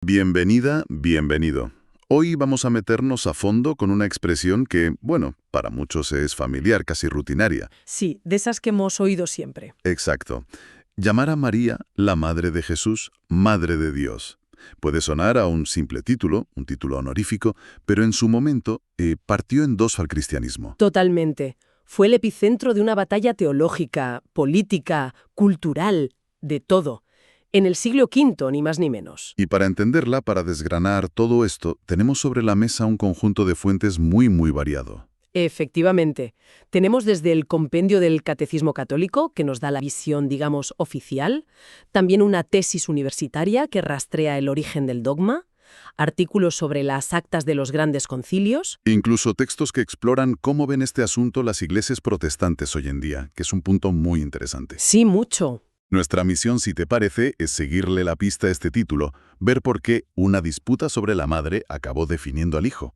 Bienvenida, bienvenido. Hoy vamos a meternos a fondo con una expresión que, bueno, para muchos es familiar, casi rutinaria. Sí, de esas que hemos oído siempre. Exacto. Llamar a María, la Madre de Jesús, Madre de Dios. Puede sonar a un simple título, un título honorífico, pero en su momento partió en dos al cristianismo. Totalmente. Fue el epicentro de una batalla teológica, política, cultural, de todo. En el siglo V, ni más ni menos. Y para entenderla, para desgranar todo esto, tenemos sobre la mesa un conjunto de fuentes muy variado. Efectivamente. Tenemos desde el compendio del Catecismo Católico, que nos da la visión, digamos, oficial, también una tesis universitaria que rastrea el origen del dogma, artículos sobre las actas de los grandes concilios. Incluso textos que exploran cómo ven este asunto las iglesias protestantes hoy en día, que es un punto muy interesante. Sí, mucho. Nuestra misión, si te parece, es seguirle la pista a este título, ver por qué una disputa sobre la madre acabó definiendo al hijo.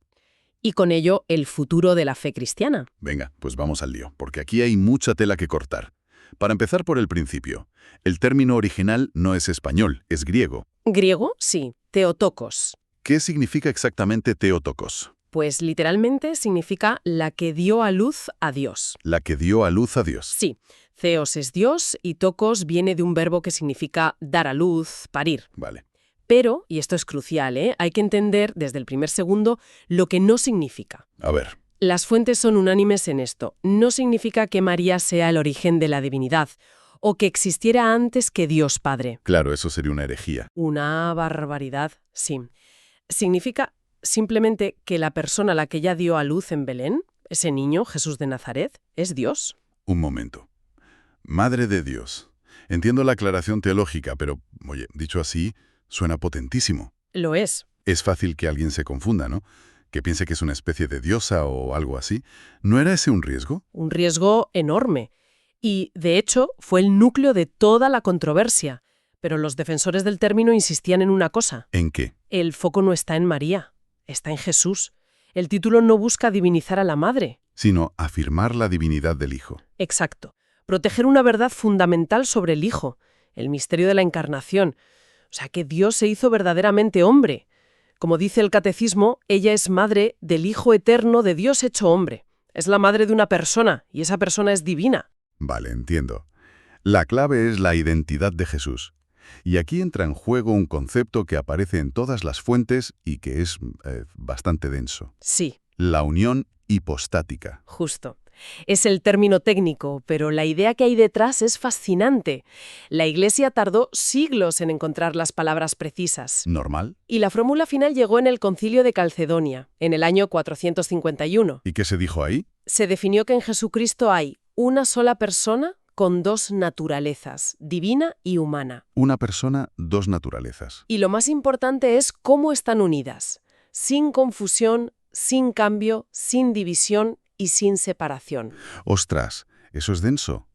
Y con ello, el futuro de la fe cristiana. Venga, pues vamos al lío, porque aquí hay mucha tela que cortar. Para empezar por el principio, el término original no es español, es griego. Griego, sí. Theotokos. ¿Qué significa exactamente Theotokos? Pues literalmente significa la que dio a luz a Dios. La que dio a luz a Dios. Sí, Theos es Dios y tokos viene de un verbo que significa dar a luz, parir. Vale. Pero, y esto es crucial, hay que entender desde el primer segundo lo que no significa. A ver. Las fuentes son unánimes en esto. No significa que María sea el origen de la divinidad o que existiera antes que Dios Padre. Claro, eso sería una herejía. Una barbaridad, sí. Significa simplemente que la persona a la que ella dio a luz en Belén, ese niño, Jesús de Nazaret, es Dios. Un momento. Madre de Dios. Entiendo la aclaración teológica, pero, oye, dicho así, suena potentísimo. Lo es. Es fácil que alguien se confunda, ¿no? Que piense que es una especie de diosa o algo así. ¿No era ese un riesgo? Un riesgo enorme. Y, de hecho, fue el núcleo de toda la controversia. Pero los defensores del término insistían en una cosa. ¿En qué? El foco no está en María, está en Jesús. El título no busca divinizar a la madre. Sino afirmar la divinidad del Hijo. Exacto. Proteger una verdad fundamental sobre el Hijo, el misterio de la encarnación. O sea, que Dios se hizo verdaderamente hombre. Como dice el Catecismo, ella es madre del Hijo eterno de Dios hecho hombre. Es la madre de una persona, y esa persona es divina. Vale, entiendo. La clave es la identidad de Jesús. Y aquí entra en juego un concepto que aparece en todas las fuentes y que es bastante denso. Sí, La unión hipostática. justo. Es el término técnico, pero la idea que hay detrás es fascinante. La Iglesia tardó siglos en encontrar las palabras precisas. ¿Normal? Y la fórmula final llegó en el Concilio de Calcedonia, en el año 451. ¿Y qué se dijo ahí? Se definió que en Jesucristo hay una sola persona con dos naturalezas, divina y humana. Una persona, dos naturalezas. Y lo más importante es cómo están unidas, sin confusión, sin cambio, sin división y sin separación. Ostras, eso es denso.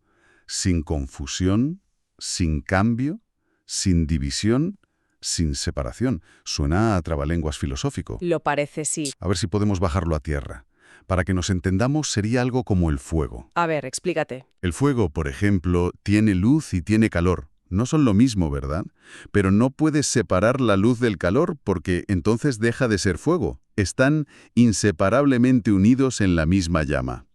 Sin confusión, sin cambio, sin división, sin separación. Suena a trabalenguas filosófico. Lo parece, sí. A ver si podemos bajarlo a tierra. Para que nos entendamos, sería algo como el fuego. A ver, explícate. El fuego, por ejemplo, tiene luz y tiene calor. No son lo mismo, ¿verdad? Pero no puedes separar la luz del calor porque entonces deja de ser fuego. Están inseparablemente unidos en la misma llama.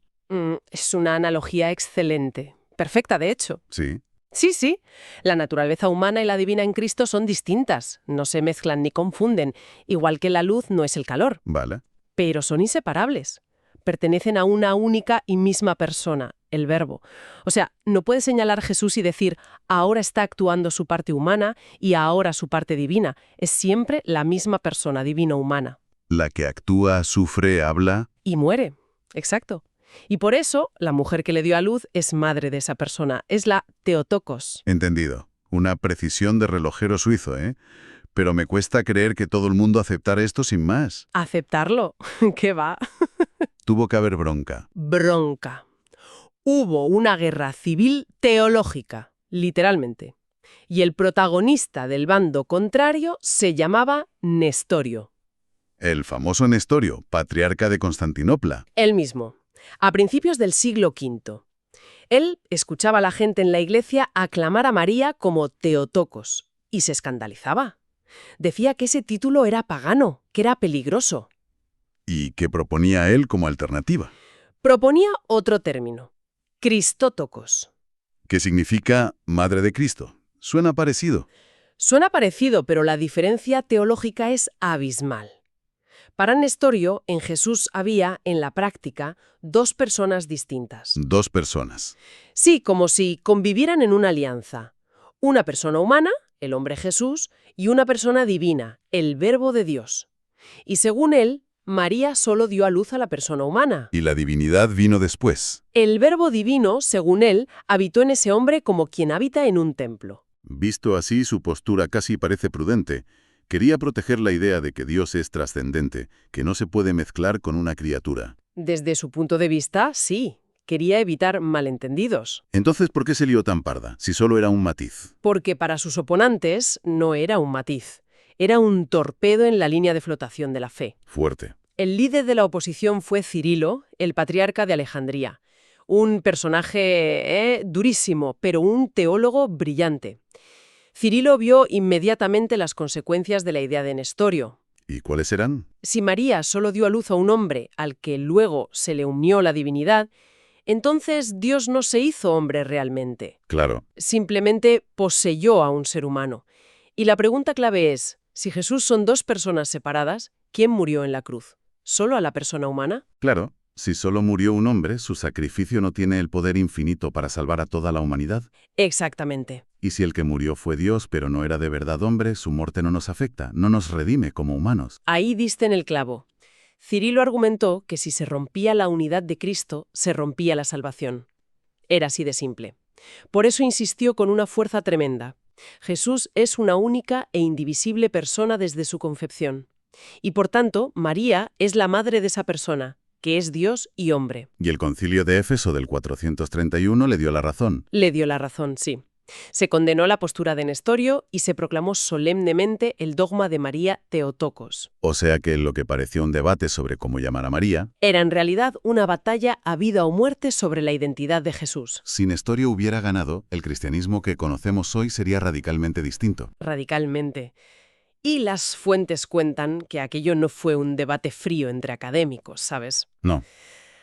Es una analogía excelente. Perfecta, de hecho. Sí. Sí. La naturaleza humana y la divina en Cristo son distintas. No se mezclan ni confunden, igual que la luz no es el calor. Vale. Pero son inseparables. Pertenecen a una única y misma persona, el Verbo. O sea, no puedes señalar a Jesús y decir, ahora está actuando su parte humana y ahora su parte divina. Es siempre la misma persona divino-humana. La que actúa, sufre, habla. Y muere. Exacto. Y por eso, la mujer que le dio a luz es madre de esa persona. Es la Theotokos. Entendido. Una precisión de relojero suizo, ¿eh? Pero me cuesta creer que todo el mundo aceptara esto sin más. ¿Aceptarlo? ¿Qué va? Tuvo que haber bronca. Bronca. Hubo una guerra civil teológica, literalmente. Y el protagonista del bando contrario se llamaba Nestorio. El famoso Nestorio, patriarca de Constantinopla. Él mismo, a principios del siglo V. Él escuchaba a la gente en la iglesia aclamar a María como Theotokos y se escandalizaba. Decía que ese título era pagano, que era peligroso. ¿Y qué proponía él como alternativa? Proponía otro término, Christotokos. ¿Qué significa Madre de Cristo? Suena parecido. Suena parecido, pero la diferencia teológica es abismal. Para Nestorio, en Jesús había, en la práctica, dos personas distintas. Dos personas. Sí, como si convivieran en una alianza. Una persona humana, el hombre Jesús, y una persona divina, el Verbo de Dios. Y según él, María solo dio a luz a la persona humana. Y la divinidad vino después. El Verbo divino, según él, habitó en ese hombre como quien habita en un templo. Visto así, su postura casi parece prudente. Quería proteger la idea de que Dios es trascendente, que no se puede mezclar con una criatura. Desde su punto de vista, sí. Quería evitar malentendidos. Entonces, ¿por qué se lió tan parda, si solo era un matiz? Porque para sus oponentes no era un matiz. Era un torpedo en la línea de flotación de la fe. Fuerte. El líder de la oposición fue Cirilo, el patriarca de Alejandría. Un personaje durísimo, pero un teólogo brillante. Cirilo vio inmediatamente las consecuencias de la idea de Nestorio. ¿Y cuáles eran? Si María solo dio a luz a un hombre al que luego se le unió la divinidad, entonces Dios no se hizo hombre realmente. Claro. Simplemente poseyó a un ser humano. Y la pregunta clave es, si Jesús son dos personas separadas, ¿quién murió en la cruz? ¿Solo a la persona humana? Claro. Si solo murió un hombre, su sacrificio no tiene el poder infinito para salvar a toda la humanidad. Exactamente. Y si el que murió fue Dios, pero no era de verdad hombre, su muerte no nos afecta, no nos redime como humanos. Ahí diste en el clavo. Cirilo argumentó que si se rompía la unidad de Cristo, se rompía la salvación. Era así de simple. Por eso insistió con una fuerza tremenda. Jesús es una única e indivisible persona desde su concepción. Y por tanto, María es la madre de esa persona, que es Dios y hombre. Y el concilio de Éfeso del 431 le dio la razón. Le dio la razón, sí. Se condenó la postura de Nestorio y se proclamó solemnemente el dogma de María Theotokos. O sea que lo que parecía un debate sobre cómo llamar a María, Era en realidad una batalla a vida o muerte sobre la identidad de Jesús. si Nestorio hubiera ganado, el cristianismo que conocemos hoy sería radicalmente distinto. Radicalmente. Y las fuentes cuentan que aquello no fue un debate frío entre académicos, ¿sabes? No.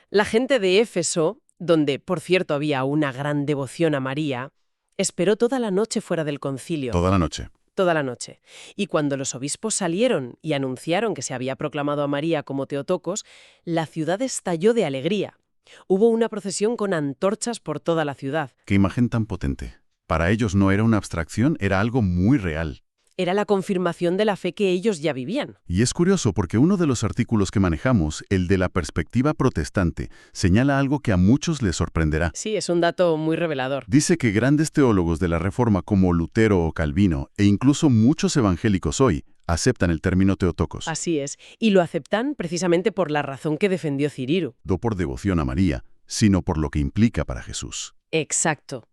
La gente de Éfeso, donde por cierto había una gran devoción a María, esperó toda la noche fuera del concilio. Toda la noche. Toda la noche. Y cuando los obispos salieron y anunciaron que se había proclamado a María como Theotokos, la ciudad estalló de alegría. Hubo una procesión con antorchas por toda la ciudad. Qué imagen tan potente. Para ellos no era una abstracción, era algo muy real. Era la confirmación de la fe que ellos ya vivían. Y es curioso porque uno de los artículos que manejamos, el de la perspectiva protestante, señala algo que a muchos les sorprenderá. Sí, es un dato muy revelador. Dice que grandes teólogos de la Reforma como Lutero o Calvino, e incluso muchos evangélicos hoy, aceptan el término Theotokos. Así es. Y lo aceptan precisamente por la razón que defendió Cirilo. No por devoción a María, sino por lo que implica para Jesús. Exacto.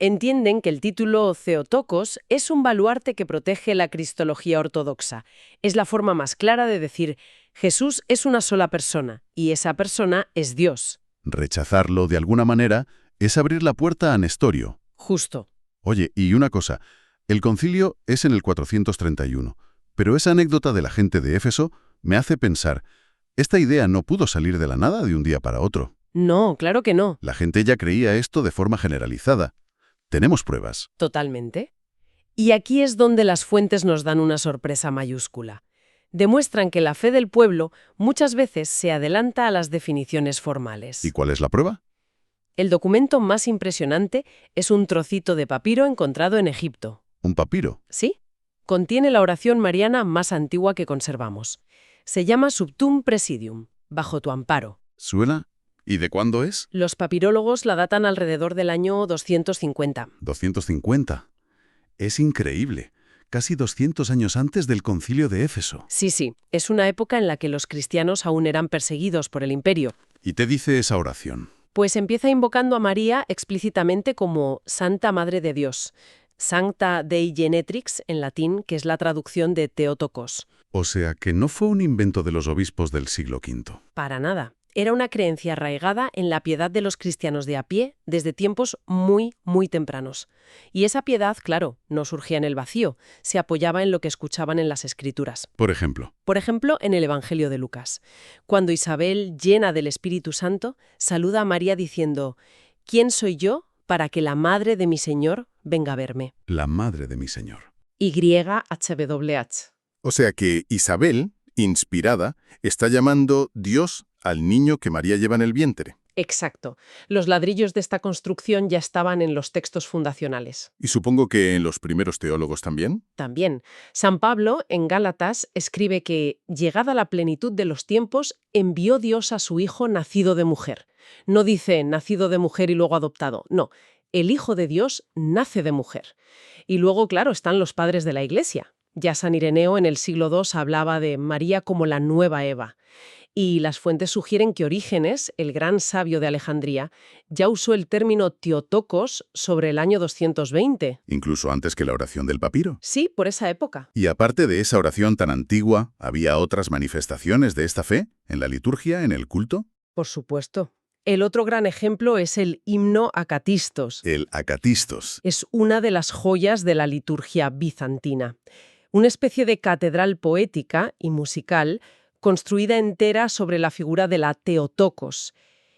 Entienden que el título Theotokos es un baluarte que protege la cristología ortodoxa. Es la forma más clara de decir, Jesús es una sola persona, y esa persona es Dios. Rechazarlo, de alguna manera, es abrir la puerta a Nestorio. Justo. Oye, y una cosa, el concilio es en el 431, pero esa anécdota de la gente de Éfeso me hace pensar, esta idea no pudo salir de la nada de un día para otro. No, claro que no. La gente ya creía esto de forma generalizada. Tenemos pruebas. Totalmente. Y aquí es donde las fuentes nos dan una sorpresa mayúscula. Demuestran que la fe del pueblo muchas veces se adelanta a las definiciones formales. ¿Y cuál es la prueba? El documento más impresionante es un trocito de papiro encontrado en Egipto. Un papiro. ¿Sí? Contiene la oración mariana más antigua que conservamos. Se llama Subtum Presidium, bajo tu amparo. ¿Suena? ¿Y de cuándo es? Los papirólogos la datan alrededor del año 250. 250. Es increíble. Casi 200 años antes del concilio de Éfeso. Sí, es una época en la que los cristianos aún eran perseguidos por el imperio. ¿Y te dice esa oración? Pues empieza invocando a María explícitamente como Santa Madre de Dios, Sancta Dei Genetrix en latín, que es la traducción de Theotokos. O sea, que no fue un invento de los obispos del siglo V. Para nada. Era una creencia arraigada en la piedad de los cristianos de a pie desde tiempos muy, muy tempranos. Y esa piedad, claro, no surgía en el vacío, se apoyaba en lo que escuchaban en las Escrituras. Por ejemplo, Por ejemplo, en el Evangelio de Lucas, cuando Isabel, llena del Espíritu Santo, saluda a María diciendo: «¿Quién soy yo para que la madre de mi Señor venga a verme?» la madre de mi Señor. YHWH. O sea que Isabel, inspirada, está llamando Dios al niño que María lleva en el vientre. Exacto. Los ladrillos de esta construcción ya estaban en los textos fundacionales. Y supongo que en los primeros teólogos también. También, San Pablo, en Gálatas, escribe que, llegada la plenitud de los tiempos, envió Dios a su Hijo nacido de mujer. No dice nacido de mujer y luego adoptado, no. El Hijo de Dios nace de mujer. Y luego, claro, están los padres de la Iglesia. Ya San Ireneo en el siglo II hablaba de María como la nueva Eva. Y las fuentes sugieren que Orígenes, el gran sabio de Alejandría, ya usó el término Theotokos sobre el año 220. Incluso antes que la oración del papiro. Sí, por esa época. Y aparte de esa oración tan antigua, ¿había otras manifestaciones de esta fe en la liturgia, en el culto? Por supuesto. El otro gran ejemplo es el himno Acatistos. El acatistos. Es una de las joyas de la liturgia bizantina. Una especie de catedral poética y musical construida entera sobre la figura de la Theotokos.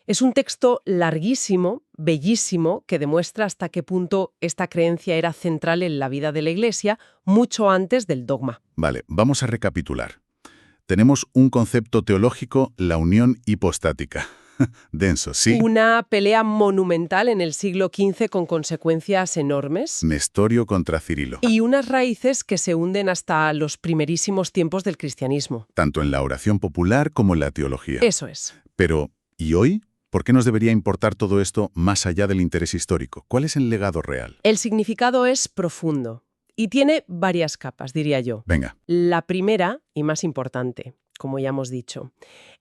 Es un texto larguísimo, bellísimo, que demuestra hasta qué punto esta creencia era central en la vida de la Iglesia mucho antes del dogma. Vale, vamos a recapitular. Tenemos un concepto teológico, la unión hipostática. Denso, ¿sí? Una pelea monumental en el siglo XV con consecuencias enormes. Nestorio contra Cirilo. Y unas raíces que se hunden hasta los primerísimos tiempos del cristianismo. Tanto en la oración popular como en la teología. Eso es. Pero, ¿y hoy? ¿Por qué nos debería importar todo esto más allá del interés histórico? ¿Cuál es el legado real? El significado es profundo y tiene varias capas, diría yo. Venga. La primera, y más importante, como ya hemos dicho,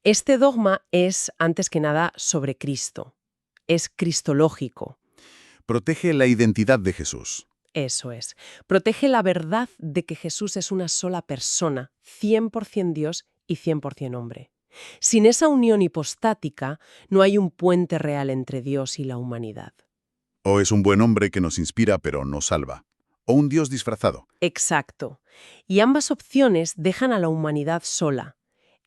este dogma es, antes que nada, sobre Cristo. Es cristológico. Protege la identidad de Jesús. Eso es. Protege la verdad de que Jesús es una sola persona, 100% Dios y 100% hombre. Sin esa unión hipostática, no hay un puente real entre Dios y la humanidad. O es un buen hombre que nos inspira pero no salva. O un Dios disfrazado. Exacto. Y ambas opciones dejan a la humanidad sola.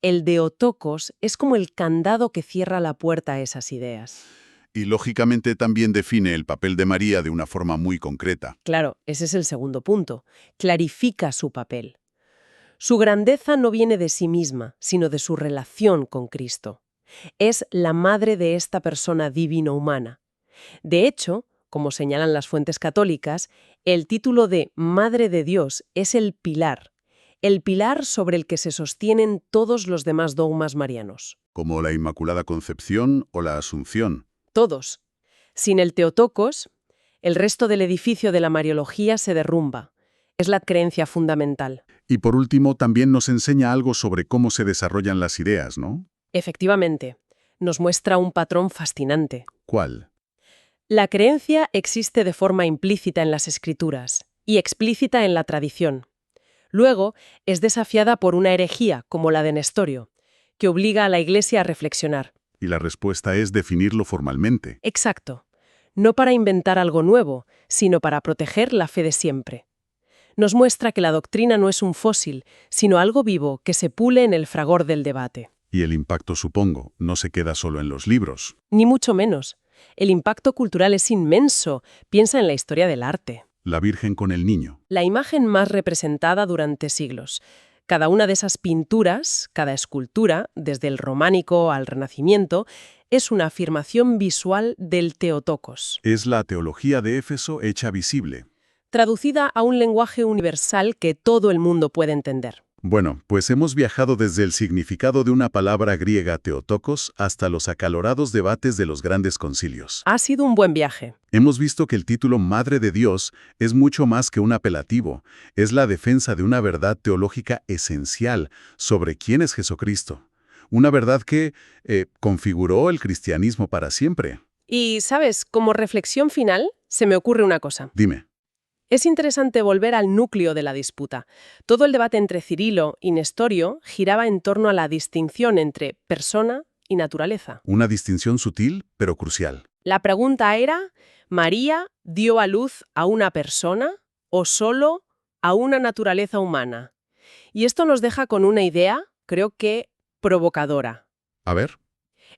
El Theotokos es como el candado que cierra la puerta a esas ideas. Y lógicamente también define el papel de María de una forma muy concreta. Claro, ese es el segundo punto. Clarifica su papel. Su grandeza no viene de sí misma, sino de su relación con Cristo. Es la madre de esta persona divino-humana. De hecho, como señalan las fuentes católicas, el título de Madre de Dios es el pilar sobre el que se sostienen todos los demás dogmas marianos. Como la Inmaculada Concepción o la Asunción. Todos. Sin el Theotokos, el resto del edificio de la Mariología se derrumba. Es la creencia fundamental. Y por último, también nos enseña algo sobre cómo se desarrollan las ideas, ¿no? Efectivamente, nos muestra un patrón fascinante. ¿Cuál? La creencia existe de forma implícita en las Escrituras y explícita en la tradición. Luego, es desafiada por una herejía, como la de Nestorio, que obliga a la Iglesia a reflexionar. Y la respuesta es definirlo formalmente. Exacto. No para inventar algo nuevo, sino para proteger la fe de siempre. Nos muestra que la doctrina no es un fósil, sino algo vivo que se pule en el fragor del debate. Y el impacto, supongo, no se queda solo en los libros. Ni mucho menos. El impacto cultural es inmenso. Piensa en la historia del arte. La Virgen con el niño. La imagen más representada durante siglos. Cada una de esas pinturas, cada escultura, desde el románico al Renacimiento, es una afirmación visual del Theotokos. Es la teología de Éfeso hecha visible. Traducida a un lenguaje universal que todo el mundo puede entender. Bueno, pues hemos viajado desde el significado de una palabra griega Theotokos hasta los acalorados debates de los grandes concilios. Ha sido un buen viaje. Hemos visto que el título Madre de Dios es mucho más que un apelativo, es la defensa de una verdad teológica esencial sobre quién es Jesucristo. Una verdad que configuró el cristianismo para siempre. Y, ¿sabes? Como reflexión final, se me ocurre una cosa. Dime. Es interesante volver al núcleo de la disputa. Todo el debate entre Cirilo y Nestorio giraba en torno a la distinción entre persona y naturaleza. Una distinción sutil, pero crucial. La pregunta era, ¿María dio a luz a una persona o solo a una naturaleza humana? Y esto nos deja con una idea, creo que provocadora. A ver.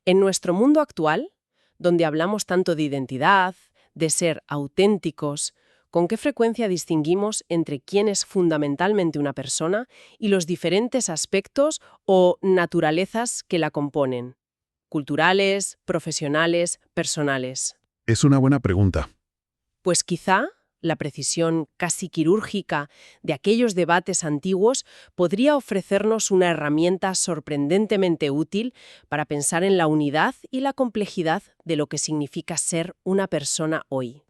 En nuestro mundo actual, donde hablamos tanto de identidad, de ser auténticos, ¿con qué frecuencia distinguimos entre quién es fundamentalmente una persona y los diferentes aspectos o naturalezas que la componen? Culturales, profesionales, personales. Es una buena pregunta. Pues quizá la precisión casi quirúrgica de aquellos debates antiguos podría ofrecernos una herramienta sorprendentemente útil para pensar en la unidad y la complejidad de lo que significa ser una persona hoy.